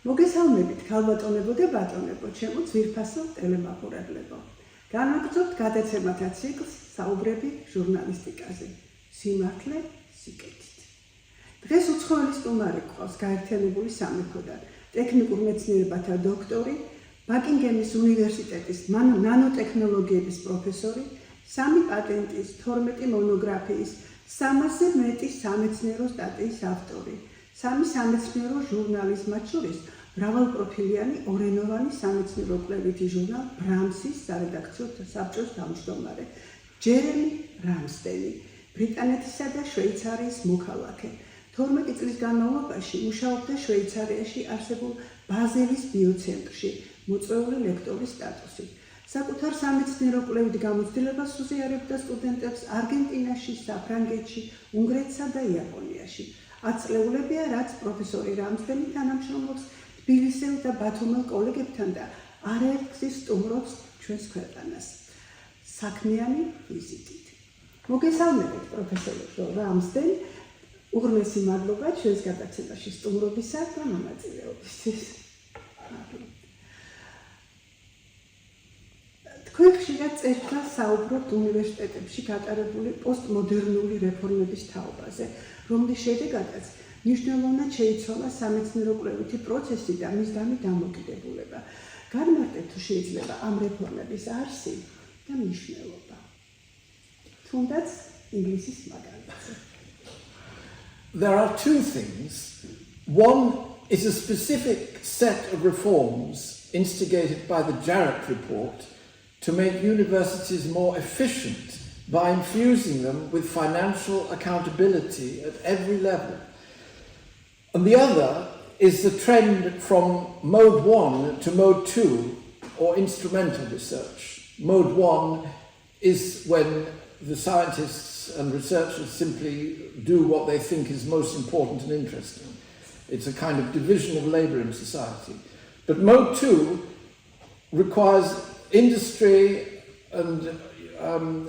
მოგესალმებით, ქალბატონებო და ბატონებო, ჩემო ძვირფასო ტელემაყურებლებო. განვაგრძობთ გადაცემათა ციკლს საუბრები ჟურნალისტიკაზე. სიმართლე სიკეთით. დღეს უცხოელი სტუმარი გვყავს გაერთიანებული სამეფოდან, ტექნიკურ მეცნიერებათა დოქტორი, ბაკინგემის უნივერსიტეტის ნანოტექნოლოგიების პროფესორი, 3 პატენტის, 12 მონოგრაფიის, 300-ზე მეტი სამეცნიერო სტატიის ავტორი, 3 სამეცნიერო ჟურნალის, მათ შორის მრავალპროფილიანი ორენოვანი სამეცნიერო კვლევითი ჟურნალ ბრამსის სარედაქციო საბჭოს თავმჯდომარე, ჯერემი რამსდენი, ბრიტანეთისა და შვეიცარიის მოქალაქე. 12 წლის განმავლობაში მუშაობდა შვეიცარიაში არსებულ ბაზელის ბიოცენტრში, მოწვეული ლექტორის სტატუსით. საკუთარ სამეცნიერო კვლევით გამოცდილებას უზიარებდა სტუდენტებს არგენტინაში, საფრანგეთში, უნგრეთსა და იაპონიაში. 10 წლეულებია, რაც პროფესორი რამსდენი თანამშრომლობს თბილისელ და ბათუმელ კოლეგებთან და არაერთგზის სტუმრობს ჩვენს ქვეყანას. საქმიანი ვიზიტით. მოგესალმებით, პროფესორო რამსდენ, უღრმესი მადლობა ჩვენს გადაცემაში სტუმრობისა და მონაწილეობისთვის. თქვენ ხშირად წერთ და საუბრობთ უნივერსიტეტებში გატარებული პოსტმოდერნული რეფორმების თაობაზე, რომლის შედეგადაც მნიშვნელოვნად შეიცვალა სამეცნიერო კვლევითი პროცესი და მისდამი დამოკიდებულება. განმარტეთ თუ შეიძლება ამ რეფორმების არსი და მნიშვნელობა. თუნდაც ინგლისის მაგალითზე. There are two things. One is a specific set of reforms instigated by the Jarrett report to make universities more efficient by infusing them with financial accountability at every level. And the other is the trend from mode 1 to mode 2, or instrumental research. Mode 1 is when the scientists and researchers simply do what they think is most important and interesting. It's a kind of division of labour in society. But mode 2 requires industry, and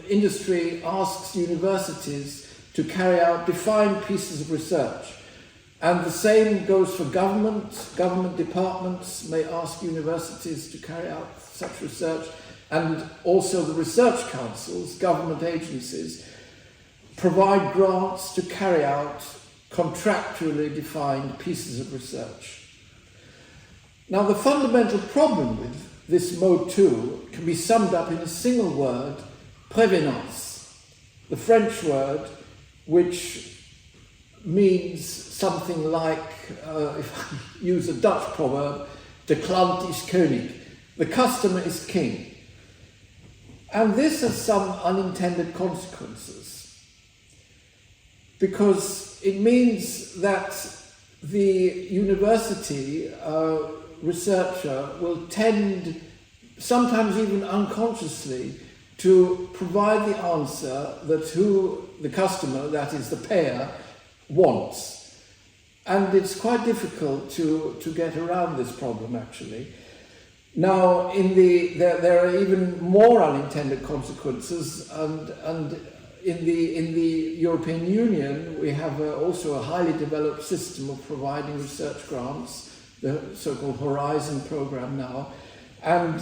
industry asks universities to carry out defined pieces of research. And the same goes for government. Government departments may ask universities to carry out such research, and also the research councils, government agencies, provide grants to carry out contractually defined pieces of research. Now, the fundamental problem with this mode 2 can be summed up in a single word, prévenance, the French word which means something like, if I use a Dutch proverb, de klant is koning, the customer is king. And this has some unintended consequences, because it means that the university researcher will tend, sometimes even unconsciously, to provide the answer that who the customer, that is the payer, wants. And it's quite difficult to get around this problem, actually. Now, there are even more unintended consequences, and in the European Union we have also a highly developed system of providing research grants, the so-called Horizon program now, and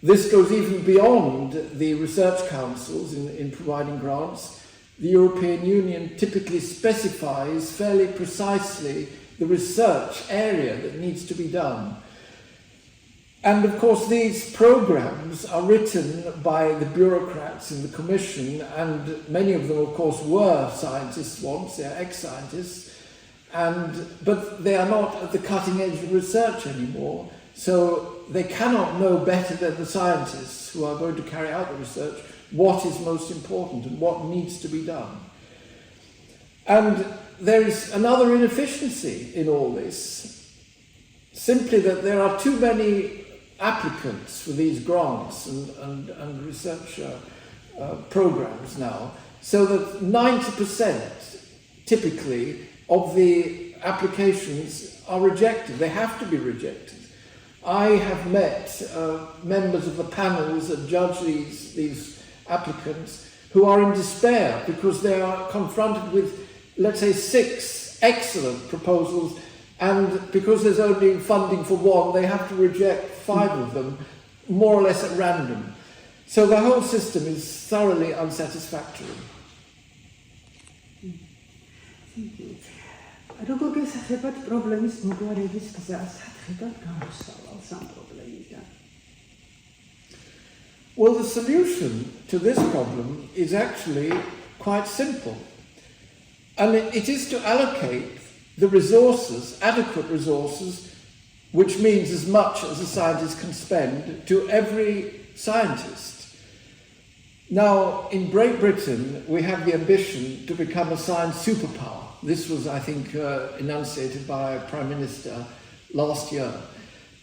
this goes even beyond the research councils in providing grants. The European Union typically specifies fairly precisely the research area that needs to be done. And of course these programs are written by the bureaucrats in the Commission, and many of them of course were scientists once, they're ex-scientists, but they are not at the cutting edge of research anymore, so they cannot know better than the scientists who are going to carry out the research what is most important and what needs to be done. And there is another inefficiency in all this, simply that there are too many applicants for these grants and research programs now, so that 90% typically of the applications are rejected. They have to be rejected. I have met members of the panels that judge these applicants who are in despair because they are confronted with, let's say, 6 excellent proposals And because there's only funding for one, they have to reject 5 of them, more or less at random. So the whole system is thoroughly unsatisfactory. როგორ გესახებათ პრობლემის მოგვარების გზა, სათხიდან გამოსავალს ამ პრობლემიდან? Well, the solution to this problem is actually quite simple. And it is to allocate the resources, adequate resources, which means as much as a scientist can spend, to every scientist. Now, in Great Britain, we have the ambition to become a science superpower. This was, I think, enunciated by Prime Minister last year.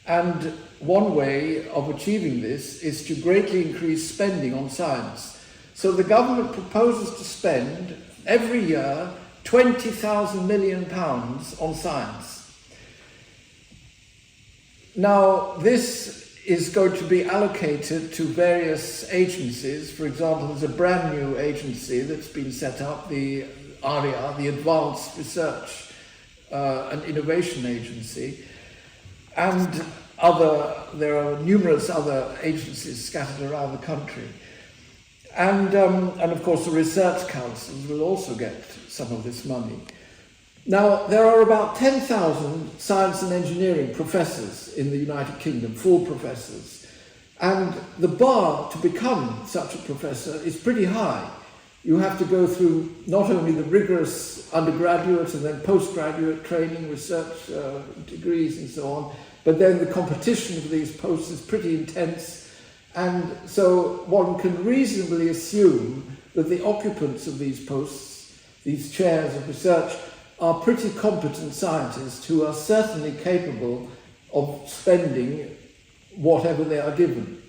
And one way of achieving this is to greatly increase spending on science. So the government proposes to spend every year £20,000 million on science. Now, this is going to be allocated to various agencies. For example, there's a brand new agency that's been set up, the ARIA, the Advanced Research and Innovation Agency, and there are numerous other agencies scattered around the country. And of course the research councils will also get some of this money. Now, there are about 10,000 science and engineering professors in the United Kingdom, full professors. And the bar to become such a professor is pretty high. You have to go through not only the rigorous undergraduate and then postgraduate training, research degrees and so on, but then the competition for these posts is pretty intense. And so one can reasonably assume that the occupants of these posts, these chairs of research, are pretty competent scientists who are certainly capable of spending whatever they are given.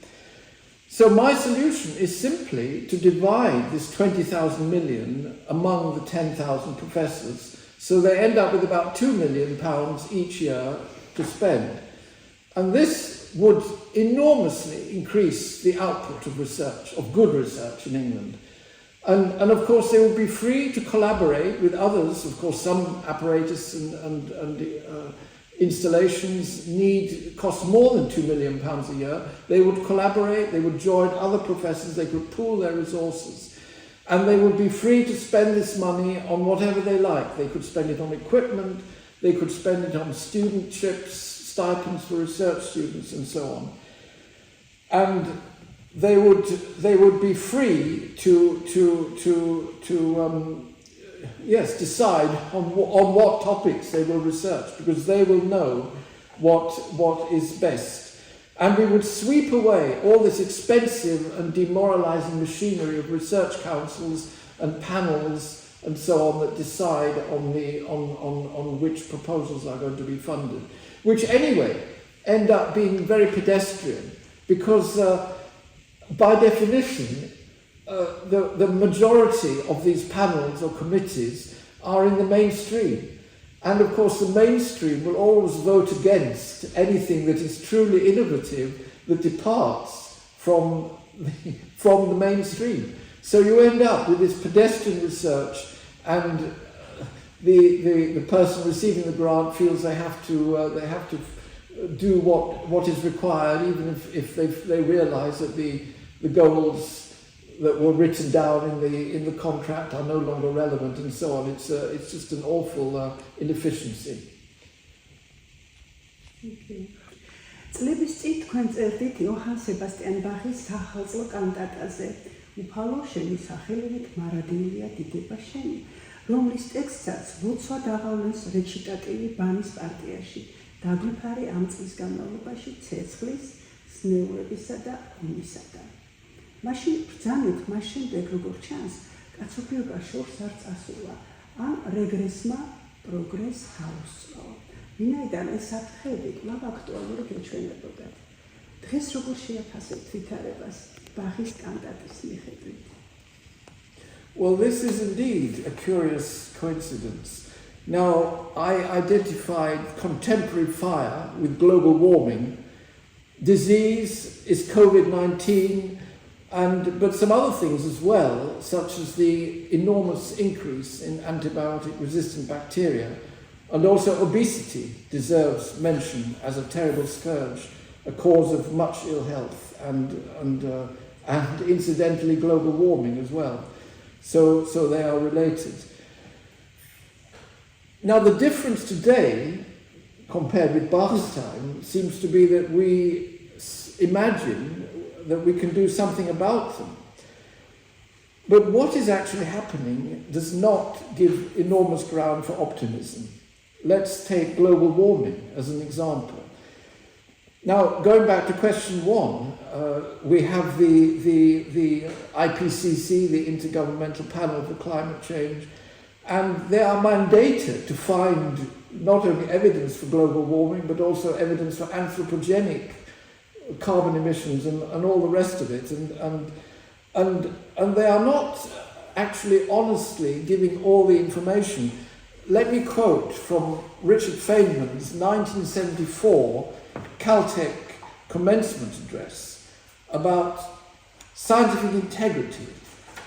So my solution is simply to divide this 20,000 million among the 10,000 professors, so they end up with about £2 million each year to spend. And this would enormously increase the output of research, of good research in England. And of course they would be free to collaborate with others. Of course some apparatus and installations cost more than £2 million a year. They would collaborate, they would join other professors, they could pool their resources, and they would be free to spend this money on whatever they like. They could spend it on equipment, they could spend it on studentships, stipends for research students and so on. And they would be free to decide on what topics they will research, because they will know what is best. And we would sweep away all this expensive and demoralizing machinery of research councils and panels and so on that decide on which proposals are going to be funded, which anyway end up being very pedestrian, because by definition the majority of these panels or committees are in the mainstream. And of course the mainstream will always vote against anything that is truly innovative that departs from the mainstream. So you end up with this pedestrian research, and the person receiving the grant feels they have to do what is required, even if they realise that the goals that were written down in the contract are no longer relevant and so on. It's just an awful inefficiency. წლების წინ თქვენ წერდით იოჰან სებასტიან ბახის სახალხო კანტატაზე უფალო შენი სახელივით მარადილია დიდება შენი, რომლის ტექსტსაც ლოცვა დაღავლენს რეჩიტატივი ბანის პარტიაში, დაგვიფარე ამ წლის განმავლობაში ცეცხლის, სნეულებისა და ომისაგან. მაშინ ბრძანეთ მას შემდეგ, როგორც ჩანს, კაცობრიობა შორს არ წასულა, ან რეგრესმა პროგრესს გაუსწრო. ვინაიდან ეს საფრთხეები კვლავ აქტუალური გეჩვენებოდათ. დღეს როგორ შეაფასებთ ვითარებას ბახის კანტატის მიხედვით? Well, this is indeed a curious coincidence. Now, I identified contemporary fire with global warming. Disease is COVID-19, but some other things as well, such as the enormous increase in antibiotic-resistant bacteria, And also obesity deserves mention as a terrible scourge, a cause of much ill health, and incidentally global warming as well. So they are related. Now the difference today, compared with Bach's time, seems to be that we imagine that we can do something about them. But what is actually happening does not give enormous ground for optimism. Let's take global warming as an example. Now, going back to question 1, we have the IPCC, the Intergovernmental Panel for Climate Change, and they are mandated to find not only evidence for global warming, but also evidence for anthropogenic carbon emissions and all the rest of it. And they are not actually honestly giving all the information. Let me quote from Richard Feynman's 1974 Caltech commencement address about scientific integrity,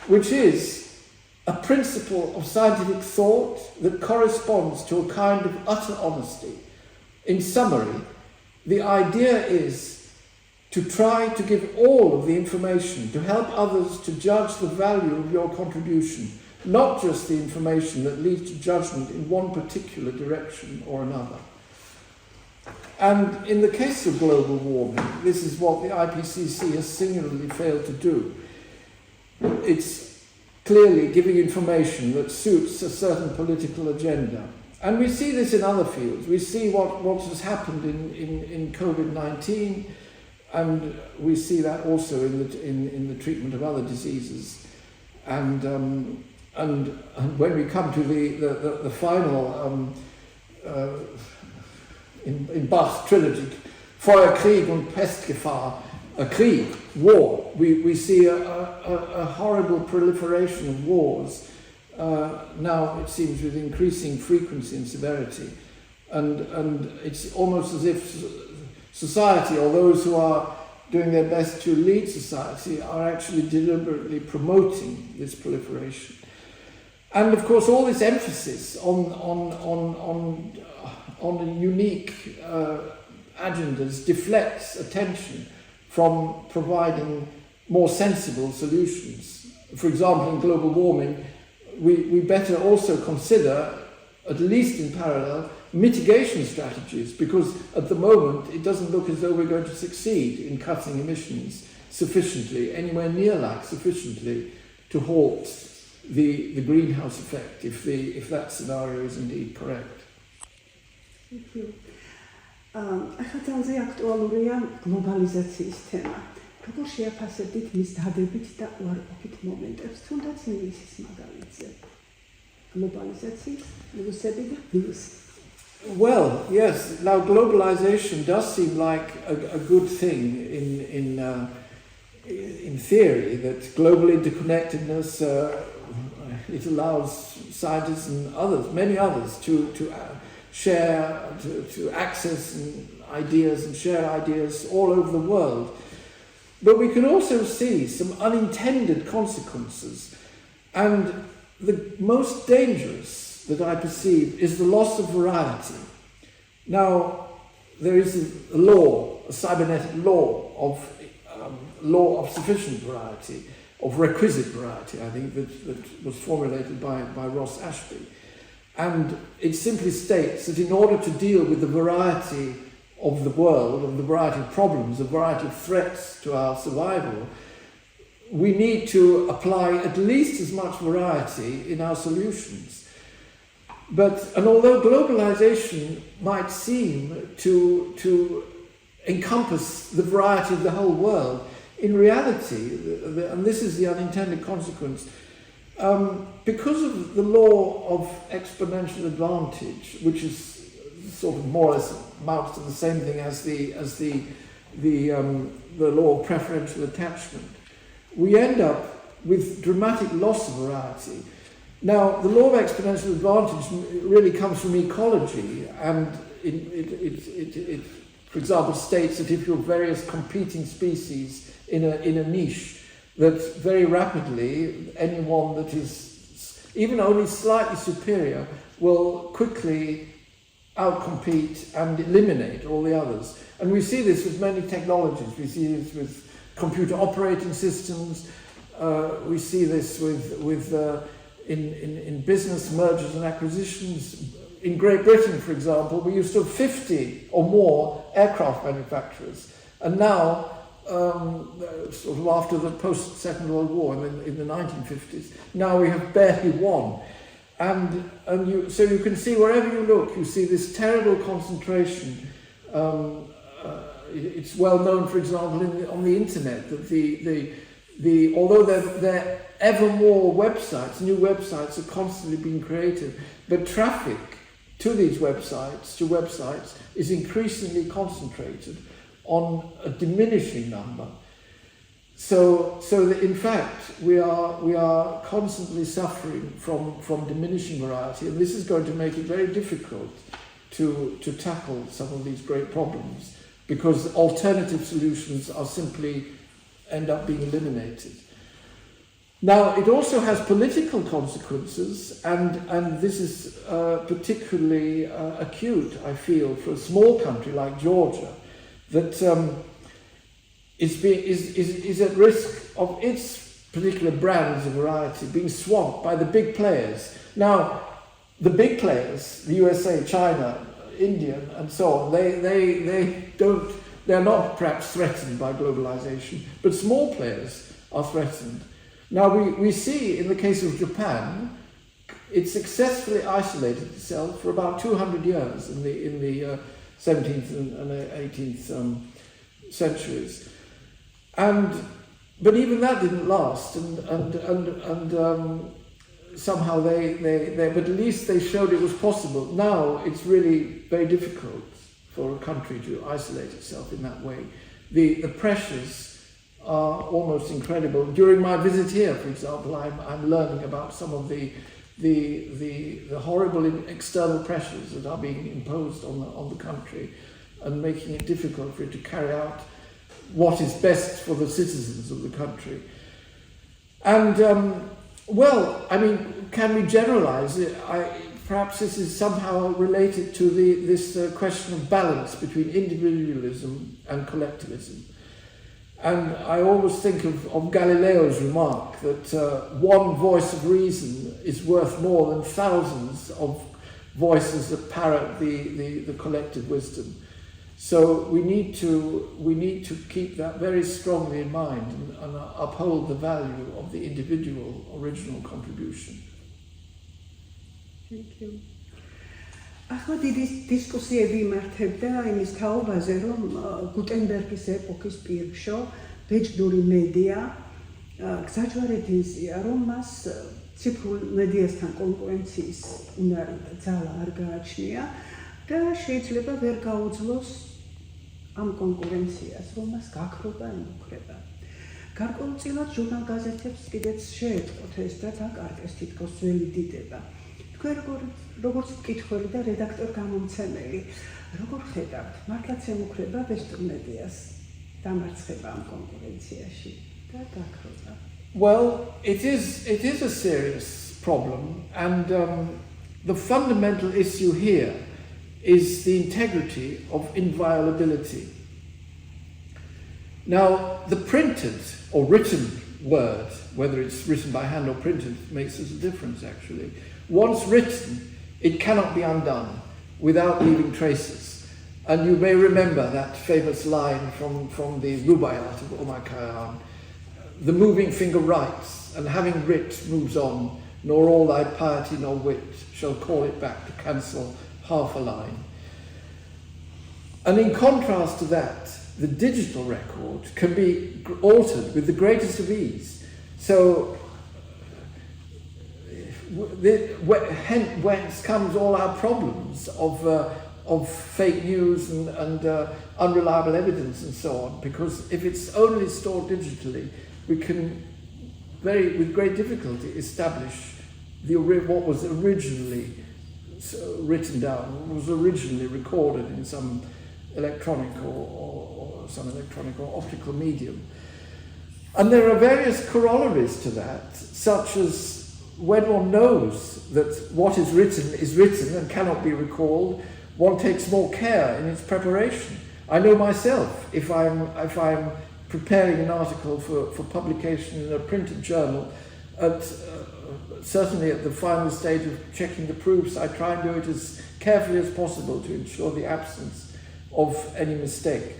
which is a principle of scientific thought that corresponds to a kind of utter honesty. In summary, the idea is to try to give all of the information to help others to judge the value of your contribution, not just the information that leads to judgment in one particular direction or another. And in the case of global warming, this is what the IPCC has singularly failed to do. It's clearly giving information that suits a certain political agenda. And we see this in other fields. We see what has happened in COVID-19, and we see that also in the treatment of other diseases. And when we come to the final in Bach's trilogy, Feuer, Krieg und Pestgefahr, Krieg, war, we see a horrible proliferation of wars. Now it seems with increasing frequency and severity, and it's almost as if society, or those who are doing their best to lead society, are actually deliberately promoting this proliferation. And of course, all this emphasis on unique agendas deflects attention from providing more sensible solutions. For example, in global warming, we better also consider, at least in parallel, mitigation strategies, because at the moment it doesn't look as though we're going to succeed in cutting emissions sufficiently, anywhere near like sufficiently, to halt the greenhouse effect, if that scenario is indeed correct. Thank you. ახლა ძალზე აქტუალურია გლობალიზაციის თემა. როგორ შეაფასებთ მის დადებით და უარყოფით მომენტებს, თუნდაც ინგლისის მაგალითზე? Globalization, პლუსები და მინუსი. Well, yes. Now, globalization does seem like a good thing in theory. That global interconnectedness it allows scientists and others, many others, to share, to access ideas and share ideas all over the world. But we can also see some unintended consequences, and the most dangerous that I perceive is the loss of variety. Now, there is a law, a cybernetic law of sufficient variety, of requisite variety, I think, that was formulated by Ross Ashby. And it simply states that in order to deal with the variety of the world, of the variety of problems, the variety of threats to our survival, we need to apply at least as much variety in our solutions. And although globalization might seem to encompass the variety of the whole world, in reality, and this is the unintended consequence, because of the law of exponential advantage, which is sort of more or less amounts to the same thing as the law of preferential attachment, we end up with dramatic loss of variety. Now, the law of exponential advantage really comes from ecology, and it for example, states that if you have various competing species in a niche, that very rapidly anyone that is even only slightly superior will quickly outcompete and eliminate all the others. And we see this with many technologies. We see this with computer operating systems. We see this in business mergers and acquisitions. In Great Britain, for example, we used to have 50 or more aircraft manufacturers. And now, sort of after the post-Second World War in the 1950s, now we have barely one. So you can see wherever you look, you see this terrible concentration. It's well known, for example, on the internet that although there are ever more websites, new websites are constantly being created, but traffic to these websites, is increasingly concentrated on a diminishing number. So that in fact we are constantly suffering from diminishing variety, and this is going to make it very difficult to tackle some of these great problems, because alternative solutions are simply end up being eliminated. Now, it also has political consequences, and this is particularly acute, I feel, for a small country like Georgia, that is at risk of its particular brands of variety being swamped by the big players. Now, the big players, the USA, China, India, and so on, they're not perhaps threatened by globalization, but small players are threatened. Now, we see in the case of Japan, it successfully isolated itself for about 200 years in the 17th and 18th centuries. But even that didn't last, and somehow but at least they showed it was possible. Now it's really very difficult for a country to isolate itself in that way. The pressures are almost incredible. During my visit here, for example, I'm learning about some of the horrible external pressures that are being imposed on the country, and making it difficult for it to carry out what is best for the citizens of the country. And well, I mean, can we generalize it? Perhaps this is somehow related to this question of balance between individualism and collectivism. And I always think of Galileo's remark that one voice of reason is worth more than thousands of voices that parrot the collective wisdom. So we need to keep that very strongly in mind and uphold the value of the individual original contribution. Thank you. ახლა დიდი დისკუსიები იმართებდა იმის თაობაზე, რომ გუტენბერგის ეპოქის პირშო ბეჭდური მედია გზაჯვარედინსია, რომ მას ციფრულ მედიასთან კონკურენციის უნარი და ძალა არ გააჩნია და შეიძლება ვერ გაუძლოს ამ კონკურენციას, რომ მას გაქრობა ემუქრება. გარკვეულწილად ჟურნალ-გაზეთებს კიდეც შეეწყოთ ეს და დაკარგეს თითქოს ძველი დიდება. თქვენ როგორც მკითხველი და რედაქტორ-გამომცემელი, როგორ ხედავთ, მართლაც ემუქრება ვესტურ მედიას დამარცხება ამ კონკურენციაში და გაქრობა? Well, it is a serious problem, and the fundamental issue here is the integrity of inviolability. Now, the printed or written word, whether it's written by hand or printed, makes us a difference actually. Once written, it cannot be undone without leaving traces. And you may remember that famous line from the Rubaiyat of Omar Khayyam, the moving finger writes, and having writ moves on, nor all thy piety nor wit shall call it back to cancel half a line. And in contrast to that, the digital record can be altered with the greatest of ease. So whence comes all our problems of fake news and unreliable evidence and so on, because if it's only stored digitally, we can with great difficulty establish what was originally written down, what was originally recorded in some electronic or optical medium. And there are various corollaries to that, such as when one knows that what is written and cannot be recalled, one takes more care in its preparation. I know myself, if I'm preparing an article for publication in a printed journal, certainly at the final stage of checking the proofs, I try and do it as carefully as possible to ensure the absence of any mistake.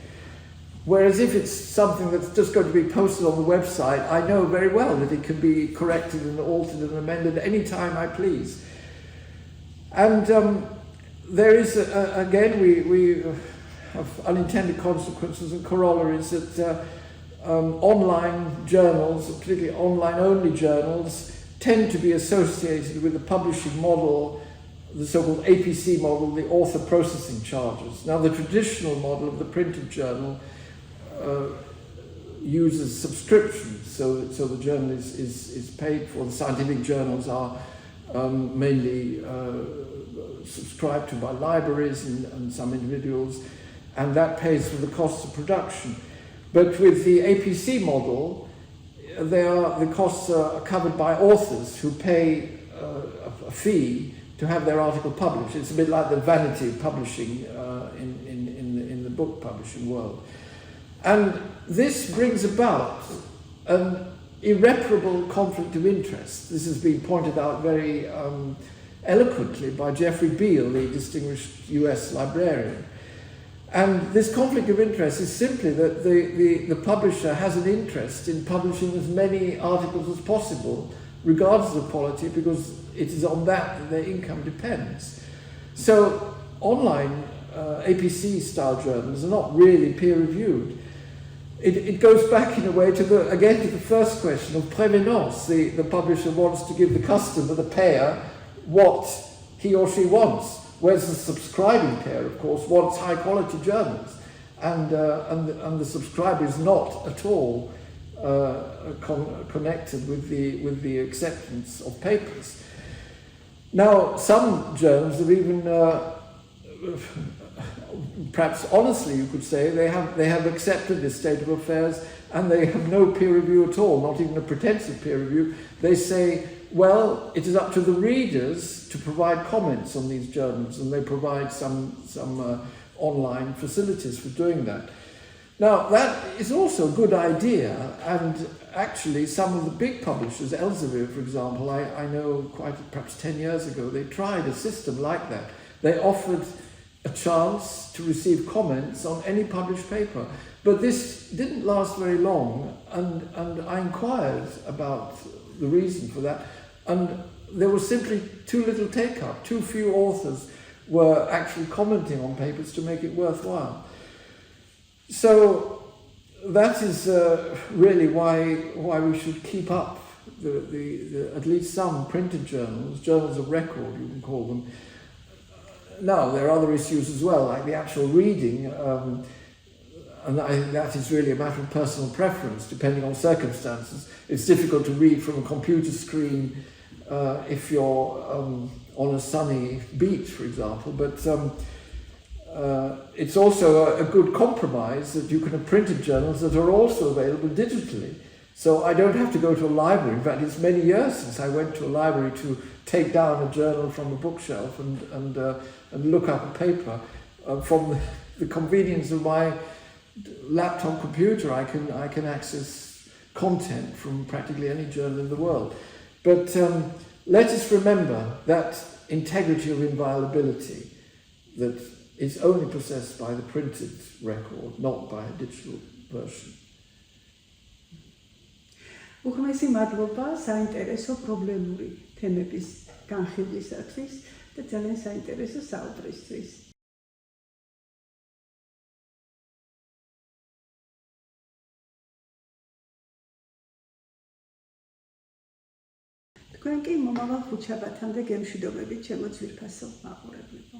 Whereas if it's something that's just going to be posted on the website, I know very well that it can be corrected and altered and amended any time I please. And there is, again, we have unintended consequences and corollaries that online journals, particularly online-only journals, tend to be associated with the publishing model, the so-called APC model, the author processing charges. Now, the traditional model of the printed journal uses subscriptions, so the journal is paid for. The scientific journals are mainly subscribed to by libraries and some individuals, and that pays for the costs of production. But with the APC model, the costs are covered by authors who pay a fee to have their article published. It's a bit like the vanity publishing in the book publishing world. And this brings about an irreparable conflict of interest. This has been pointed out very eloquently by Jeffrey Beall, the distinguished US librarian. And this conflict of interest is simply that the publisher has an interest in publishing as many articles as possible, regardless of quality, because it is on that their income depends. So online APC-style journals are not really peer-reviewed. It goes back in a way to the first question of prévenance. The publisher wants to give the customer, the payer, what he or she wants, whereas the subscribing payer, of course, wants high-quality journals, and the subscriber is not at all connected with the acceptance of papers. Now, some journals have even perhaps honestly you could say they have accepted this state of affairs, and they have no peer review at all, not even a pretensive peer review. They say, well, it is up to the readers to provide comments on these journals, and they provide some online facilities for doing that. Now, that is also a good idea, and actually some of the big publishers, Elsevier, for example, I know perhaps 10 years ago, they tried a system like that. They offered a chance to receive comments on any published paper. But this didn't last very long, and I inquired about the reason for that, and there was simply too little take-up. Too few authors were actually commenting on papers to make it worthwhile. So that is really why we should keep up the at least some printed journals of record, you can call them. Now, there are other issues as well, like the actual reading, and that is really a matter of personal preference, depending on circumstances. It's difficult to read from a computer screen if you're on a sunny beach, for example, but it's also a good compromise that you can have printed journals that are also available digitally. So I don't have to go to a library. In fact, it's many years since I went to a library to take down a journal from a bookshelf and look up a paper. From the convenience of my laptop computer, I can access content from practically any journal in the world. But let us remember that integrity of inviolability that is only possessed by the printed record, not by a digital version. უღმესი მადლობა საინტერესო პრობლემური თემების განხილვისათვის და ძალიან საინტერესო საუბრისთვის. თქვენ კი მომავალ ხუთშაბათამდე გემშვიდობებით ჩემო ძვირფასო მაყურებლებო.